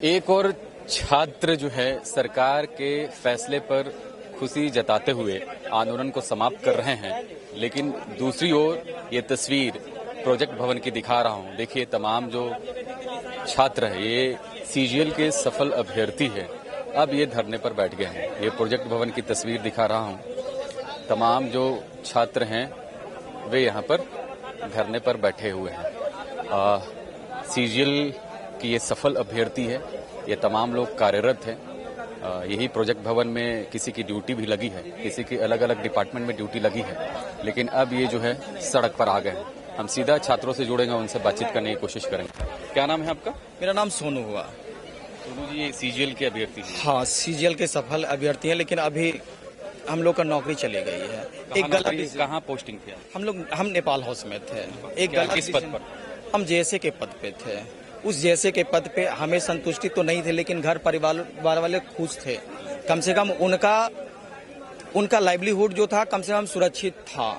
एक और छात्र जो है सरकार के फैसले पर खुशी जताते हुए आंदोलन को समाप्त कर रहे हैं, लेकिन दूसरी ओर ये तस्वीर प्रोजेक्ट भवन की दिखा रहा हूं। देखिए तमाम जो छात्र है ये सीजीएल के सफल अभ्यर्थी है, अब ये धरने पर बैठ गए हैं। ये प्रोजेक्ट भवन की तस्वीर दिखा रहा हूं। तमाम जो छात्र हैं वे यहाँ पर धरने पर बैठे हुए हैं। सीजीएल कि ये सफल अभ्यर्थी है, ये तमाम लोग कार्यरत हैं। यही प्रोजेक्ट भवन में किसी की ड्यूटी भी लगी है, किसी की अलग अलग डिपार्टमेंट में ड्यूटी लगी है, लेकिन अब ये जो है सड़क पर आ गए हैं। हम सीधा छात्रों से जुड़ेंगे, उनसे बातचीत करने की कोशिश करेंगे। क्या नाम है आपका? मेरा नाम सोनू हुआ। सोनू जी, ये सीजीएल के अभ्यर्थी हैं? हाँ, सीजीएल के सफल अभ्यर्थी हैं, लेकिन अभी हम लोग का नौकरी चली गई है। एक गलत, कहाँ पोस्टिंग थी? हम नेपाल हाउस में थे। एक गलत किस पद पर? हम जैसे के पद पे थे। उस जैसे के पद पे हमें संतुष्टि तो नहीं थे, लेकिन घर परिवार वाले खुश थे। कम से कम उनका लाइवलीहुड जो था कम से कम सुरक्षित था।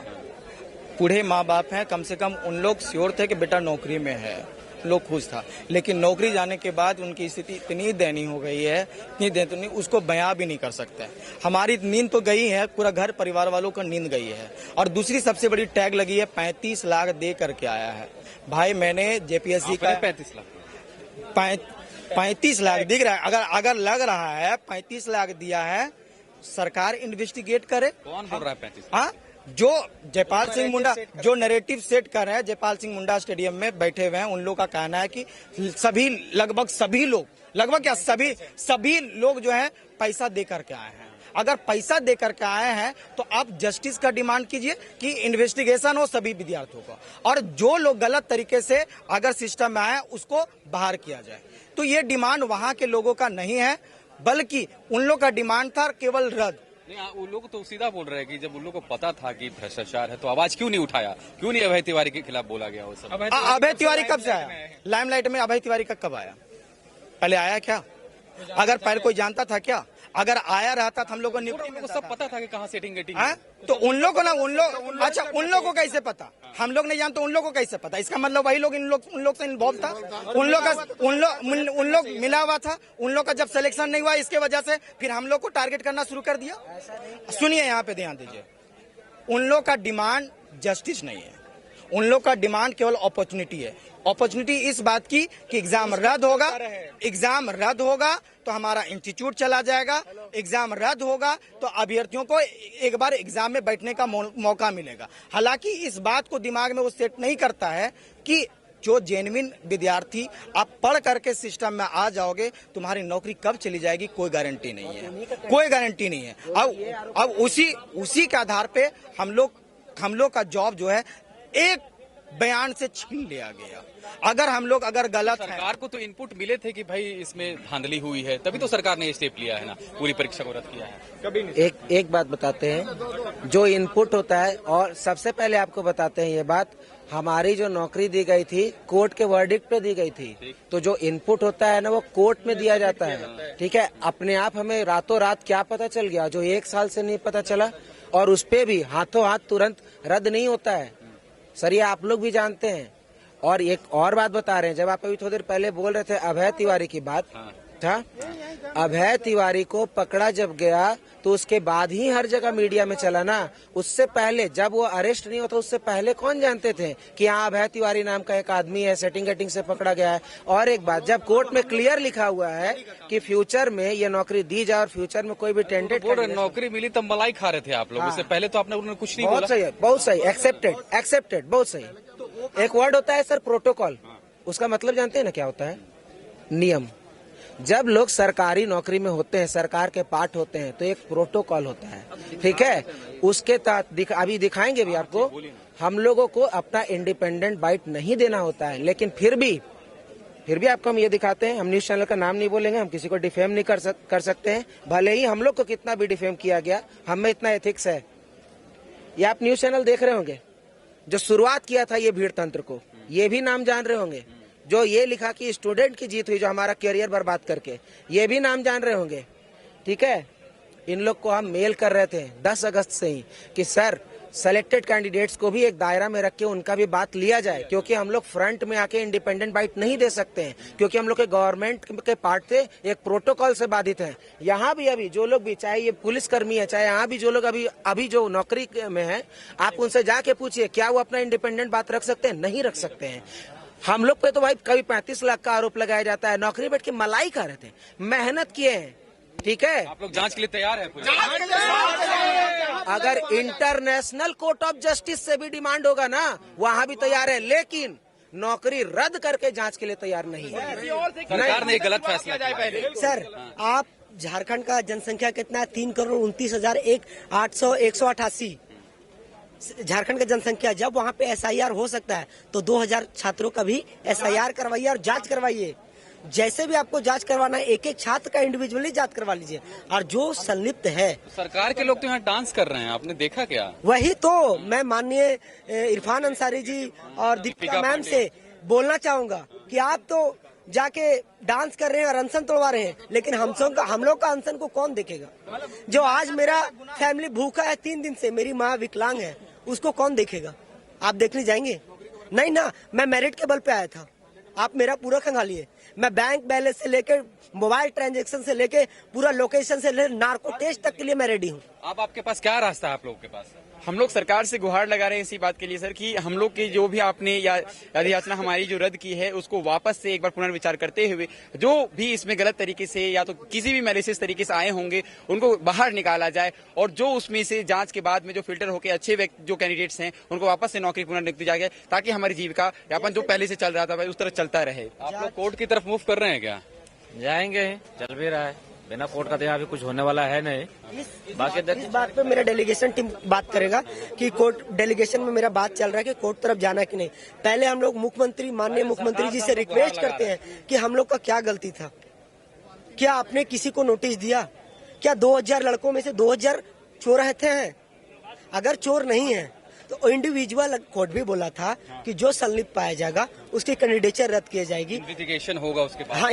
बूढ़े माँ बाप हैं, कम से कम उन लोग श्योर थे कि बेटा नौकरी में है, लोग खुश था। लेकिन नौकरी जाने के बाद उनकी स्थिति इतनी दयनीय हो गई है, इतनी दयनीय, उसको बयां भी नहीं कर सकते। हमारी नींद तो गई है, पूरा घर परिवार वालों का नींद गई है। और दूसरी सबसे बड़ी टैग लगी है, 35 लाख दे करके आया है। भाई मैंने जेपीएससी का 35 लाख दिख रहा है। अगर लग रहा है 35 लाख दिया है, सरकार इन्वेस्टिगेट करे। कौन बोल रहा है 35? हाँ, जो जयपाल सिंह मुंडा जो नैरेटिव सेट कर रहे हैं, जयपाल सिंह मुंडा स्टेडियम में बैठे हुए हैं, उन लोग का कहना है कि लगभग सभी लोग जो है पैसा दे करके आए हैं। अगर पैसा दे करके आए हैं तो आप जस्टिस का डिमांड कीजिए कि इन्वेस्टिगेशन हो सभी विद्यार्थियों को, और जो लोग गलत तरीके से अगर सिस्टम में आए उसको बाहर किया जाए। तो ये डिमांड वहां के लोगों का नहीं है, बल्कि उन लोग का डिमांड था केवल रद्द। नहीं, वो लोग तो सीधा बोल रहे हैं कि जब उन लोग को पता था कि भ्रष्टाचार है तो आवाज क्यों नहीं उठाया, क्यों नहीं अभय तिवारी के खिलाफ बोला गया? वो सब अभय तिवारी कब से आया लाइमलाइट में? अभय तिवारी का कब आया? पहले आया क्या? अगर पहले कोई जानता था क्या? अगर आया रहता तो हम लोगों को सब पता था कि कहाँ सेटिंग गेटिंग है? तो उन लोग अच्छा, उन लोग को कैसे पता? हम लोग नहीं जानते, उन लोग को कैसे पता? इसका मतलब वही लोग उन लोग से इन्वॉल्व था। उन लोग मिला हुआ था। उन लोग का जब सिलेक्शन नहीं हुआ, इसके वजह से फिर हम लोग को टारगेट करना शुरू कर दिया। सुनिए, यहाँ पे ध्यान दीजिए। उन लोग का डिमांड जस्टिस नहीं है, उन लोग का डिमांड केवल अपॉर्चुनिटी है। अपॉर्चुनिटी इस बात की कि एग्जाम रद्द होगा तो हमारा इंस्टीट्यूट चला जाएगा, एग्जाम रद्द होगा तो अभ्यर्थियों को एक बार एग्जाम में बैठने का मौका मिलेगा। हालांकि इस बात को दिमाग में वो सेट नहीं करता है कि जो जेन्युइन विद्यार्थी आप पढ़ करके सिस्टम में आ जाओगे, तुम्हारी नौकरी कब चली जाएगी कोई गारंटी नहीं है, कोई गारंटी नहीं है। अब उसी के आधार पे हम लोग का जॉब जो है एक बयान से छीन लिया गया। अगर गलत सरकार को तो इनपुट मिले थे कि भाई इसमें धांधली हुई है, तभी तो सरकार ने स्टेप लिया है ना, पूरी परीक्षा को रद्द किया है। कभी नहीं। एक बात बताते हैं, जो इनपुट होता है, और सबसे पहले आपको बताते हैं ये बात, हमारी जो नौकरी दी गई थी कोर्ट के वर्डिक्ट पे दी गई थी। तो जो इनपुट होता है ना वो कोर्ट में दिया जाता है, ठीक है। अपने आप हमें रातों रात क्या पता चल गया जो 1 साल से नहीं पता चला, और उस पे भी हाथों हाथ तुरंत रद्द नहीं होता है सर, ये आप लोग भी जानते हैं। और एक और बात बता रहे हैं, जब आप अभी थोड़ी देर पहले बोल रहे थे अभय तिवारी की बात था, अभय तिवारी को पकड़ा जब गया तो उसके बाद ही हर जगह मीडिया में चला ना। उससे पहले जब वो अरेस्ट नहीं होता उससे पहले कौन जानते थे कि हाँ अभय तिवारी नाम का एक आदमी है, सेटिंग गेटिंग से पकड़ा गया है। और एक बात, जब कोर्ट में क्लियर लिखा हुआ है कि फ्यूचर में ये नौकरी दी जाए और फ्यूचर में कोई भी टेंडेड नौकरी मिली तब मलाई खा रहे थे आप लोग। उससे पहले तो आपने उन्होंने कुछ नहीं बोला। बहुत सही है, बहुत सही, एक्सेप्टेड, बहुत सही। एक वर्ड होता है सर प्रोटोकॉल, उसका मतलब जानते हैं ना क्या होता है? नियम। जब लोग सरकारी नौकरी में होते हैं, सरकार के पार्ट होते हैं, तो एक प्रोटोकॉल होता है, ठीक है। उसके तहत अभी दिखाएंगे भी आपको, हम लोगों को अपना इंडिपेंडेंट बाइट नहीं देना होता है, लेकिन फिर भी आपको हम ये दिखाते हैं। हम न्यूज चैनल का नाम नहीं बोलेंगे, हम किसी को डिफेम नहीं कर सकते हैं, भले ही हम लोग को कितना भी डिफेम किया गया, हम में इतना एथिक्स है। ये आप न्यूज चैनल देख रहे होंगे, जो शुरुआत किया था ये भीड़ तंत्र को, ये भी नाम जान रहे होंगे। जो ये लिखा कि स्टूडेंट की जीत हुई, जो हमारा करियर बर्बाद करके, ये भी नाम जान रहे होंगे, ठीक है। इन लोग को हम मेल कर रहे थे 10 अगस्त से ही कि सर सेलेक्टेड कैंडिडेट्स को भी एक दायरा में रख के उनका भी बात लिया जाए, क्योंकि हम लोग फ्रंट में आके इंडिपेंडेंट बाइट नहीं दे सकते हैं, क्योंकि हम लोग के गवर्नमेंट के पार्ट से एक प्रोटोकॉल से बाधित हैं। यहाँ भी अभी जो लोग भी, चाहे ये पुलिसकर्मी है, चाहे यहाँ भी जो लोग अभी जो नौकरी में है, आप उनसे जाके पूछिए क्या वो अपना इंडिपेंडेंट बात रख सकते हैं? नहीं रख सकते हैं। हम लोग पे तो भाई कभी 35 लाख का आरोप लगाया जाता है, नौकरी बैठ के मलाई खा रहे थे, मेहनत किए हैं, ठीक है। आप लोग जांच के लिए तैयार हैं? अगर इंटरनेशनल कोर्ट ऑफ जस्टिस से भी डिमांड होगा ना, वहाँ भी तैयार है, लेकिन नौकरी रद्द करके जांच के लिए तैयार नहीं है। सरकार ने एक गलत फैसला किया। सर, आप झारखंड का जनसंख्या कितना है? 3,29,888 झारखंड का जनसंख्या। जब वहाँ पे SIR हो सकता है तो 2000 छात्रों का भी SIR करवाइए और जांच करवाइए। जैसे भी आपको जांच करवाना है, एक एक छात्र का इंडिविजुअली जांच करवा लीजिए। और जो संलिप्त है, सरकार के लोग तो यहाँ डांस कर रहे हैं, आपने देखा क्या? वही तो मैं माननीय इरफान अंसारी जी और दीपिका मैम से बोलना चाहूंगा कि आप तो जाके डांस कर रहे हैं और अनशन तोड़वा रहे हैं, लेकिन हम लोग का अनशन को कौन देखेगा? जो आज मेरा फैमिली भूखा है 3 दिन से, मेरी माँ विकलांग है, उसको कौन देखेगा? आप देखने जाएंगे? नहीं ना। मैं मेरिट के बल पे आया था, आप मेरा पूरा खंगालिए। मैं बैंक बैलेंस से लेकर मोबाइल ट्रांजैक्शन से लेके पूरा लोकेशन से लेकर नार्को टेस्ट तक के लिए मैं रेडी हूँ। आपके पास क्या रास्ता है? आप लोगों के पास हम लोग सरकार से गुहार लगा रहे हैं इसी बात के लिए सर कि हम लोग की जो भी आपने या अधियाचना हमारी जो रद्द की है उसको वापस से एक बार पुनर्विचार करते हुए जो भी इसमें गलत तरीके से या तो किसी भी मैलिशियस तरीके से आए होंगे उनको बाहर निकाला जाए, और जो उसमें से जांच के बाद में जो फिल्टर होकर अच्छे व्यक्ति जो कैंडिडेट्स हैं उनको वापस से नौकरी पुनर्नियुक्ति दी जाए, ताकि हमारी जीविका यापन जो पहले से चल रहा था उस तरह चलता रहे। आप लोग कोर्ट की तरफ मूव कर रहे हैं क्या? जाएंगे, चल भी रहा है, बिना कोर्ट का तो यहाँ भी कुछ होने वाला है नहीं। बाकी इस बात पे मेरा डेलीगेशन टीम बात करेगा कि कोर्ट डेलीगेशन में मेरा बात चल रहा है कि कोर्ट तरफ जाना कि नहीं। पहले हम लोग माननीय मुख्यमंत्री जी से रिक्वेस्ट करते हैं कि हम लोग का क्या गलती था, क्या आपने किसी को नोटिस दिया? क्या 2000 लड़कों में से 2000 चोर रहते हैं? अगर चोर नहीं है तो इंडिविजुअल कोर्ट भी बोला था कि जो संलिप्त पाया जाएगा उसकी कैंडिडेचर रद्द की जाएगी, इन्वेस्टिगेशन होगा उसके बाद। हाँ,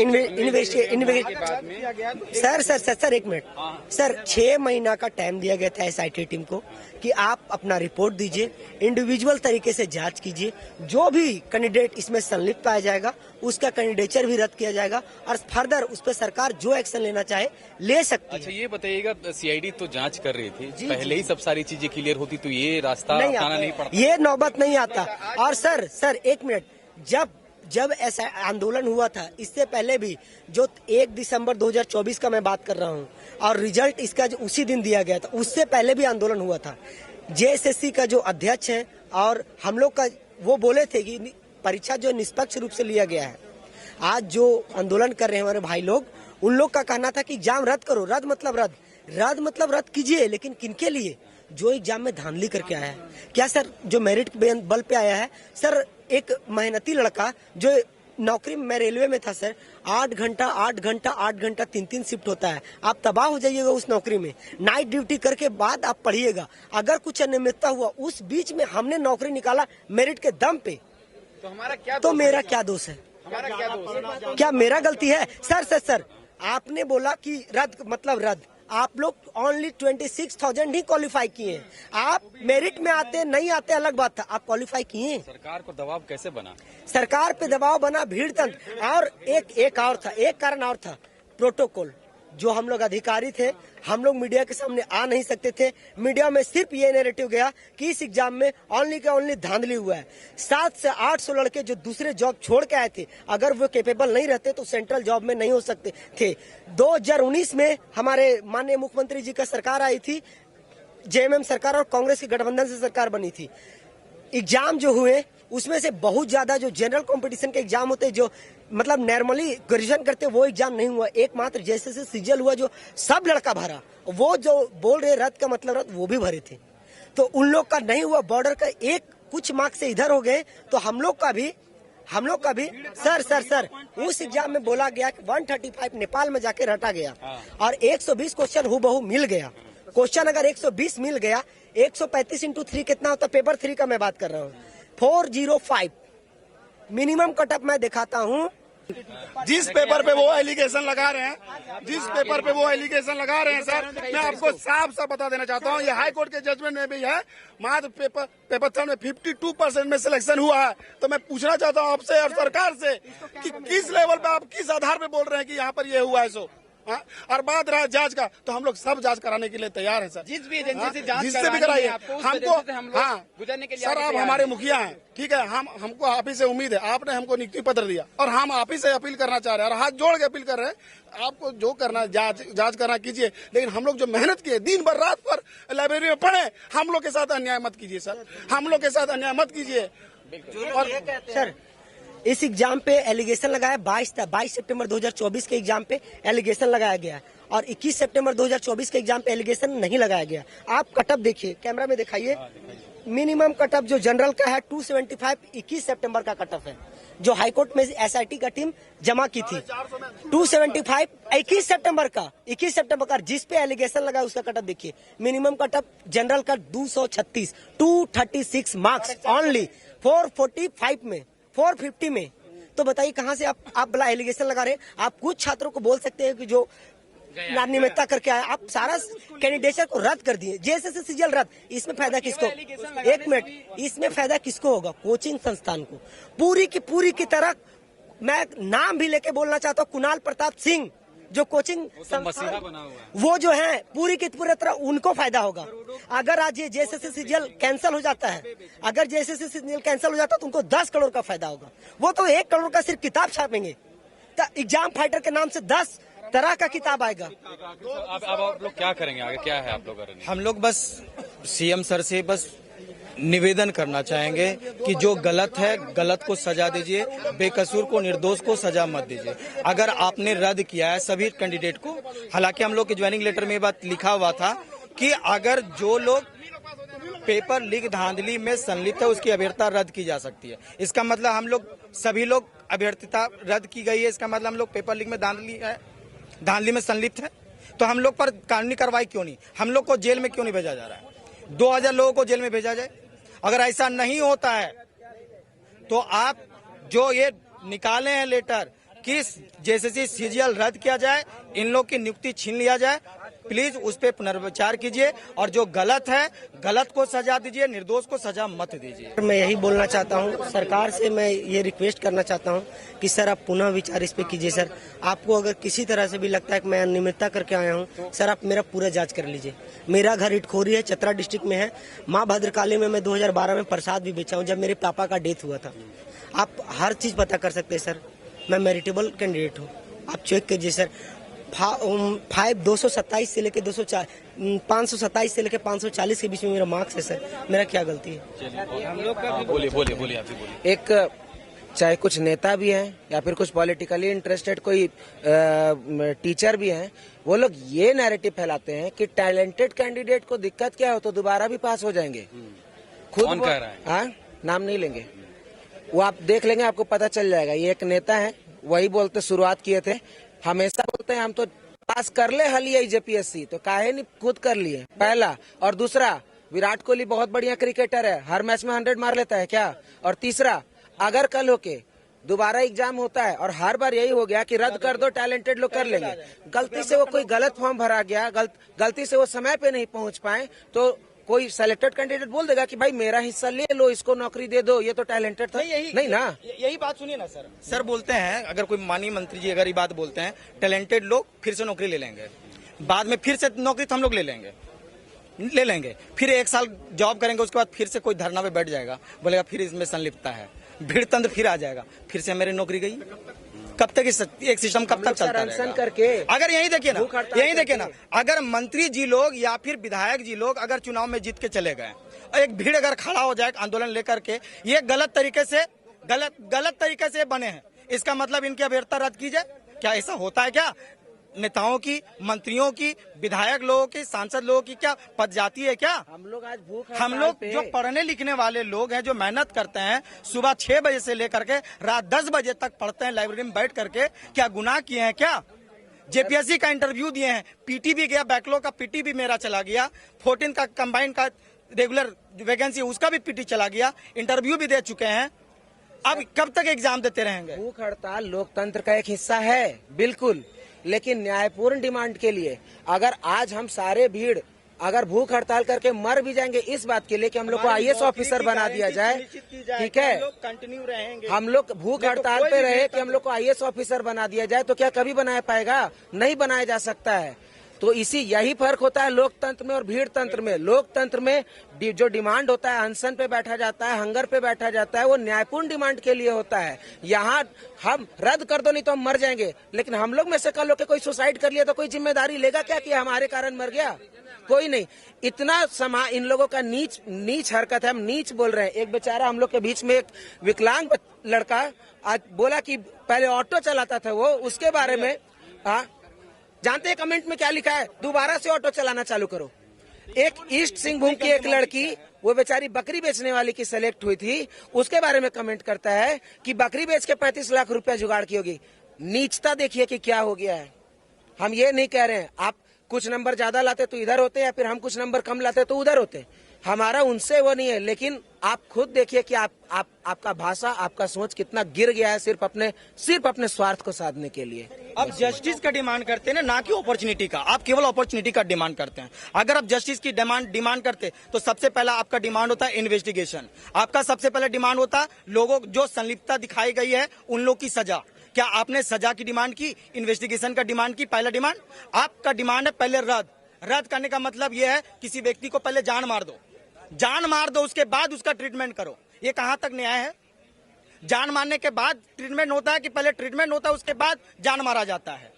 सर एक मिनट सर, 6 महीना का टाइम दिया गया था SIT टीम को कि आप अपना रिपोर्ट दीजिए, इंडिविजुअल तरीके से जांच कीजिए, जो भी कैंडिडेट इसमें संलिप्त पाया जाएगा उसका कैंडिडेचर भी रद्द किया जाएगा और फर्दर उस पर सरकार जो एक्शन लेना चाहे ले सकती है। अच्छा, ये बताइएगा, CID तो जांच कर रही थी, पहले ही सब सारी चीजें क्लियर होती तो ये रास्ता अपनाना नहीं पड़ता, ये नौबत नहीं आता। और सर एक मिनट, जब ऐसा आंदोलन हुआ था इससे पहले भी, जो 1 दिसंबर 2024 का मैं बात कर रहा हूँ, और रिजल्ट इसका जो उसी दिन दिया गया था, उससे पहले भी आंदोलन हुआ था। JSSC का जो अध्यक्ष है और हम लोग का, वो बोले थे कि परीक्षा जो निष्पक्ष रूप से लिया गया है। आज जो आंदोलन कर रहे हैं हमारे भाई लोग, उन लोग का कहना था कि एग्जाम रद्द करो। रद्द मतलब रद्द कीजिए, लेकिन किनके लिए? जो एग्जाम में धांधली करके आया है। क्या सर जो मेरिट बल पे आया है? सर एक मेहनती लड़का जो नौकरी में, मैं रेलवे में था सर, 8 घंटा 3 शिफ्ट होता है। आप तबाह हो जाइएगा उस नौकरी में। नाइट ड्यूटी करके बाद आप पढ़िएगा। अगर कुछ अनियमितता हुआ उस बीच में, हमने नौकरी निकाला मेरिट के दम पे, तो हमारा क्या तो मेरा क्या दोष है? क्या मेरा गलती है? सर आपने बोला कि रद्द मतलब रद्द। आप लोग ओनली 26,000 ही क्वालिफाई किए हैं। आप मेरिट में आते नहीं आते अलग बात था, आप क्वालिफाई किए। सरकार पर दबाव कैसे बना? सरकार पे दबाव बना भीड़ तंत्र, और एक कारण और था, प्रोटोकॉल। जो हम लोग अधिकारी थे, हम लोग मीडिया के सामने आ नहीं सकते थे। मीडिया में सिर्फ ये नैरेटिव गया कि इस एग्जाम में ओनली का ओनली धांधली हुआ है। 700 से 800 लड़के जो दूसरे जॉब छोड़ के आए थे, अगर वो कैपेबल नहीं रहते तो सेंट्रल जॉब में नहीं हो सकते थे। 2019 में हमारे माननीय मुख्यमंत्री जी का सरकार आई थी, JMM सरकार, और कांग्रेस की गठबंधन से सरकार बनी थी। एग्जाम जो हुए उसमें से बहुत ज्यादा जो जनरल कंपटीशन के एग्जाम होते, जो मतलब नॉर्मली ग्रेजुएशन करते, वो एग्जाम नहीं हुआ। एकमात्र जैसे से सीजल हुआ जो सब लड़का भरा, वो जो बोल रहे रद्द का मतलब रद्द, वो भी भरे थे। तो उन लोग का नहीं हुआ। बॉर्डर का एक कुछ मार्क्स से इधर हो गए, तो हम लोग का भी सर उस एग्जाम में बोला गया कि 135 नेपाल में जाके रटा गया, और 120 क्वेश्चन हूबहू मिल गया। क्वेश्चन अगर 120 मिल गया, 135 × 3 कितना होता? पेपर 3 का मैं बात कर रहा हूँ, 405 मिनिमम कटअप मैं दिखाता हूँ। जिस पेपर पे वो एलिगेशन लगा रहे हैं, सर, मैं आपको साफ साफ बता देना चाहता हूँ, ये हाई कोर्ट के जजमेंट में भी है, मात्र पेपर थर्ड में 52% में सिलेक्शन हुआ है। तो मैं पूछना चाहता हूँ आपसे और सरकार से कि किस लेवल पे आप किस आधार पे बोल रहे हैं कि यहाँ पर ये हुआ है सो। हाँ? और बात रहा जांच का, तो हम लोग सब जांच कराने के लिए तैयार हैं सर, जिस भी एजेंसी से जांच जिससे भी कराइए हमको। हाँ गुजरने के लिए सर, आप हमारे मुखिया हैं, ठीक है, हमको आप ही से उम्मीद है, आपने हमको नियुक्ति पत्र दिया और हम आप ही से अपील करना चाह रहे हैं और हाथ जोड़ के अपील कर रहे हैं, आपको जो करना जांच करना कीजिए, लेकिन हम लोग जो मेहनत किए दिन भर रात पर लाइब्रेरी में पढ़े, हम लोग के साथ अन्याय मत कीजिए सर, हम लोग के साथ अन्याय मत कीजिए। और सर इस एग्जाम पे एलिगेशन लगाया 22 सितंबर 2024 के एग्जाम पे एलिगेशन लगाया गया और 21 सितंबर 2024 के एग्जाम पे एलिगेशन नहीं लगाया गया। आप कटअप देखिए, कैमरा में दिखाइए, मिनिमम कटअप जो जनरल का है 275 21 सितंबर का कटअप है, जो हाईकोर्ट में एसआईटी का टीम जमा की थी 275 21 सितंबर का जिस पे एलिगेशन लगा उसका कटअप देखिए। मिनिमम कटअप जनरल का 236 236 मार्क्स ओनली 445 में 450 में। तो बताइए कहां से आप बला एलिगेशन लगा रहे हैं। आप कुछ छात्रों को बोल सकते हैं कि जो अनियमितता करके आए, आप सारा कैंडिडेट को रद्द कर दिए, जेएसएससी सीजीएल रद्द। इसमें फायदा किसको, एक मिनट, इसमें फायदा किसको होगा? कोचिंग संस्थान को। पूरी की तरह मैं नाम भी लेके बोलना चाहता हूँ, कुणाल प्रताप सिंह जो कोचिंग मसीहा बना हुआ है, वो जो है पूरी की पूरी तरह उनको फायदा होगा। अगर आज ये जेएसएससी सीजीएल कैंसिल हो जाता है, अगर जेएसएससी सीजीएल कैंसिल हो जाता है तो उनको 10 करोड़ का फायदा होगा। वो तो 1 करोड़ का सिर्फ किताब छापेंगे, तो एग्जाम फाइटर के नाम से 10 तरह का किताब आएगा। अब आप लोग क्या करेंगे आगे, क्या है आप लोग करेंगे? हम लोग बस सीएम सर से बस निवेदन करना चाहेंगे कि जो गलत है गलत को सजा दीजिए, बेकसूर को, निर्दोष को सजा मत दीजिए। अगर आपने रद्द किया है सभी कैंडिडेट को, हालांकि हम लोग के ज्वाइनिंग लेटर में ये बात लिखा हुआ था कि अगर जो लोग पेपर लीक धांधली में संलिप्त है उसकी अभ्यर्थता रद्द की जा सकती है। इसका मतलब हम लोग सभी लोग अभ्यर्थता रद्द की गई है, इसका मतलब हम लोग पेपर लीक में धांधली में संलिप्त है, तो हम लोग पर कानूनी कार्रवाई क्यों नहीं, हम लोग को जेल में क्यों नहीं भेजा जा रहा है? 2000 लोगों को जेल में भेजा जाए। अगर ऐसा नहीं होता है तो आप जो ये निकाले हैं लेटर कि जेएसएससी सीजीएल रद्द किया जाए, इन लोग की नियुक्ति छीन लिया जाए, प्लीज उस पर पुनर्विचार कीजिए और जो गलत है गलत को सजा दीजिए, निर्दोष को सजा मत दीजिए। मैं यही बोलना चाहता हूँ सरकार से, मैं ये रिक्वेस्ट करना चाहता हूँ कि सर आप पुनः विचार इस पे कीजिए। सर आपको अगर किसी तरह से भी लगता है कि मैं अनियमितता करके आया हूँ, सर आप मेरा पूरा जांच कर लीजिए। मेरा घर इटखोरी है, चतरा डिस्ट्रिक्ट में है। माँ भद्रकाली में मैं 2012 में प्रसाद भी बेचा हूँ जब मेरे पापा का डेथ हुआ था। आप हर चीज पता कर सकते हैं सर, मैं मेरिटेबल कैंडिडेट हूँ, आप चेक कीजिए सर। 227 से लेके 527 से लेके 540 के बीच में मेरा मार्क्स है सर, मेरा क्या गलती है? हम लोग का बोलिए आप ही बोलिए। एक चाहे कुछ नेता भी हैं या फिर कुछ पॉलिटिकली इंटरेस्टेड कोई टीचर भी हैं, वो लोग ये नैरेटिव फैलाते हैं कि टैलेंटेड कैंडिडेट को दिक्कत क्या हो तो दोबारा भी पास हो जाएंगे। कौन कह रहा है? हाँ, नाम नहीं लेंगे, वो आप देख लेंगे, आपको पता चल जाएगा। ये एक नेता है, वही बोलते शुरुआत किए थे, हमेशा बोलते हैं हम तो पास कर ले हलिया जेपीएससी, तो काहे नहीं खुद कर लिए, पहला। और दूसरा, विराट कोहली बहुत बढ़िया क्रिकेटर है, हर मैच में 100 मार लेता है क्या? और तीसरा, अगर कल होके दोबारा एग्जाम होता है और हर बार यही हो गया कि रद्द कर दो, टैलेंटेड लोग कर लेंगे, गलती से वो कोई गलत फॉर्म भरा गया, गलती से वो समय पे नहीं पहुंच पाए, तो कोई सिलेक्टेड कैंडिडेट बोल देगा कि भाई मेरा हिस्सा ले लो, इसको नौकरी दे दो, ये तो टैलेंटेड था। नहीं ना, यही बात सुनिए ना सर। सर बोलते हैं, अगर कोई माननीय मंत्री जी अगर ये बात बोलते हैं, टैलेंटेड लोग फिर से नौकरी ले लेंगे, बाद में फिर से नौकरी तो हम लोग ले लेंगे, फिर 1 साल जॉब करेंगे, उसके बाद फिर से कोई धरना पे बैठ जाएगा, बोलेगा फिर इसमें संलिप्तता है, भीड़ तंत्र फिर आ जाएगा, फिर से मेरी नौकरी गई। कब तक एक सिस्टम कब तक चलता रहेगा? करके अगर यही देखिए ना, अगर मंत्री जी लोग या फिर विधायक जी लोग अगर चुनाव में जीत के चले गए और एक भीड़ अगर खड़ा हो जाए आंदोलन लेकर के, ये गलत तरीके से बने हैं, इसका मतलब इनकी अभ्यर्थता रद्द की जाए? क्या ऐसा होता है क्या? नेताओं की, मंत्रियों की, विधायक लोगों की, सांसद लोगों की क्या पद जाती है क्या? हम लोग आज हम लोग जो पढ़ने लिखने वाले लोग हैं, जो मेहनत करते हैं, सुबह 6 बजे से लेकर के रात 10 बजे तक पढ़ते हैं लाइब्रेरी में बैठ करके, क्या गुनाह किए हैं क्या? जेपीएससी का इंटरव्यू दिए हैं, पीटी भी गया, बैकलॉग का पीटी भी मेरा चला गया, 14 का कंबाइंड का रेगुलर वैकेंसी उसका भी पीटी चला गया, इंटरव्यू भी दे चुके हैं। अब कब तक एग्जाम देते रहेंगे? भूख हड़ताल लोकतंत्र का एक हिस्सा है, बिल्कुल, लेकिन न्यायपूर्ण डिमांड के लिए। अगर आज हम सारे भीड़ अगर भूख हड़ताल करके मर भी जाएंगे इस बात के लिए कि हम लोग को IAS ऑफिसर बना दिया जाए, ठीक है, कंटिन्यू रहेंगे, हम लोग भूख हड़ताल पे रहे कि हम लोग को IAS ऑफिसर बना दिया जाए, तो क्या कभी बनाया पाएगा? नहीं बनाया जा सकता है। तो यही फर्क होता है लोकतंत्र में और भीड़ तंत्र में। लोकतंत्र में जो डिमांड होता है, अनशन पे बैठा जाता है, हंगर पे बैठा जाता है, वो न्यायपूर्ण डिमांड के लिए होता है। यहाँ हम रद्द कर दो नहीं तो हम मर जाएंगे, लेकिन हम लोग में से कल लोग के कोई सुसाइड कर लिया तो कोई जिम्मेदारी लेगा क्या कि हमारे कारण मर गया? कोई नहीं। इतना इन लोगों का नीच हरकत है, हम नीच बोल रहे हैं। एक बेचारा हम लोग के बीच में एक विकलांग लड़का आज बोला कि पहले ऑटो चलाता था वो, उसके बारे में जानते हैं कमेंट में क्या लिखा है? दोबारा से ऑटो चलाना चालू करो। एक ईस्ट सिंहभूम की एक लड़की, वो बेचारी बकरी बेचने वाली की सेलेक्ट हुई थी, उसके बारे में कमेंट करता है कि बकरी बेच के 35 लाख रुपया जुगाड़ की होगी। नीचता देखिए कि क्या हो गया है। हम ये नहीं कह रहे हैं आप कुछ नंबर ज्यादा लाते तो इधर होते, या फिर हम कुछ नंबर कम लाते तो उधर होते, हमारा उनसे वो नहीं है। लेकिन आप खुद देखिए कि आपका भाषा, आपका सोच कितना गिर गया है सिर्फ अपने स्वार्थ को साधने के लिए। अब जस्टिस का डिमांड करते हैं ना कि अपॉर्चुनिटी का। आप केवल अपॉर्चुनिटी का डिमांड करते हैं। अगर आप जस्टिस की डिमांड करते तो सबसे पहला आपका डिमांड होता है इन्वेस्टिगेशन। आपका सबसे पहले डिमांड होता लोगों जो संलिप्तता दिखाई गई है उन लोग की सजा। क्या आपने सजा की डिमांड की, इन्वेस्टिगेशन का डिमांड की? पहला डिमांड आपका डिमांड है पहले रद्द करने का मतलब यह है किसी व्यक्ति को पहले जान मार दो, उसके बाद उसका ट्रीटमेंट करो। ये कहां तक न्याय है? जान मारने के बाद ट्रीटमेंट होता है कि पहले ट्रीटमेंट होता है उसके बाद जान मारा जाता है?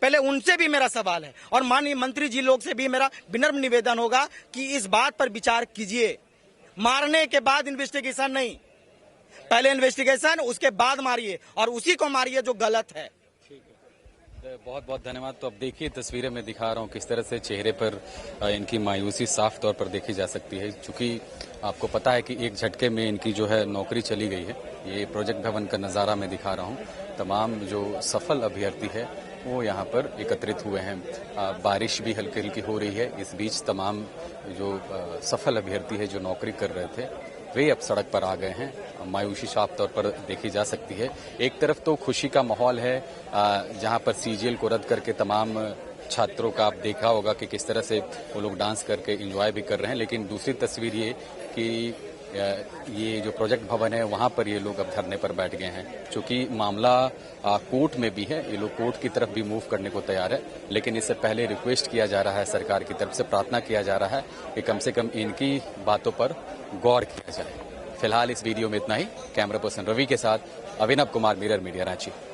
पहले उनसे भी मेरा सवाल है और माननीय मंत्री जी लोग से भी मेरा विनम्र निवेदन होगा कि इस बात पर विचार कीजिए। मारने के बाद इन्वेस्टिगेशन नहीं, पहले इन्वेस्टिगेशन उसके बाद मारिए, और उसी को मारिए जो गलत है। बहुत बहुत धन्यवाद। तो अब देखिए तस्वीरें मैं दिखा रहा हूँ किस तरह से चेहरे पर इनकी मायूसी साफ तौर पर देखी जा सकती है, क्योंकि आपको पता है कि एक झटके में इनकी जो है नौकरी चली गई है। ये प्रोजेक्ट भवन का नज़ारा मैं दिखा रहा हूँ। तमाम जो सफल अभ्यर्थी है वो यहाँ पर एकत्रित हुए हैं। बारिश भी हल्की हल्की हो रही है। इस बीच तमाम जो सफल अभ्यर्थी है जो नौकरी कर रहे थे वे अब सड़क पर आ गए हैं। मायूसी साफ तौर पर देखी जा सकती है। एक तरफ तो खुशी का माहौल है जहां पर CGL को रद्द करके तमाम छात्रों का आप देखा होगा कि किस तरह से वो लोग डांस करके एंजॉय भी कर रहे हैं, लेकिन दूसरी तस्वीर ये कि ये जो प्रोजेक्ट भवन है वहां पर ये लोग अब धरने पर बैठ गए हैं। चूंकि मामला कोर्ट में भी है, ये लोग कोर्ट की तरफ भी मूव करने को तैयार है, लेकिन इससे पहले रिक्वेस्ट किया जा रहा है, सरकार की तरफ से प्रार्थना किया जा रहा है कि कम से कम इनकी बातों पर गौर किया जाए। फिलहाल इस वीडियो में इतना ही। कैमरा पर्सन रवि के साथ अभिनव कुमार, मिरर मीडिया, रांची।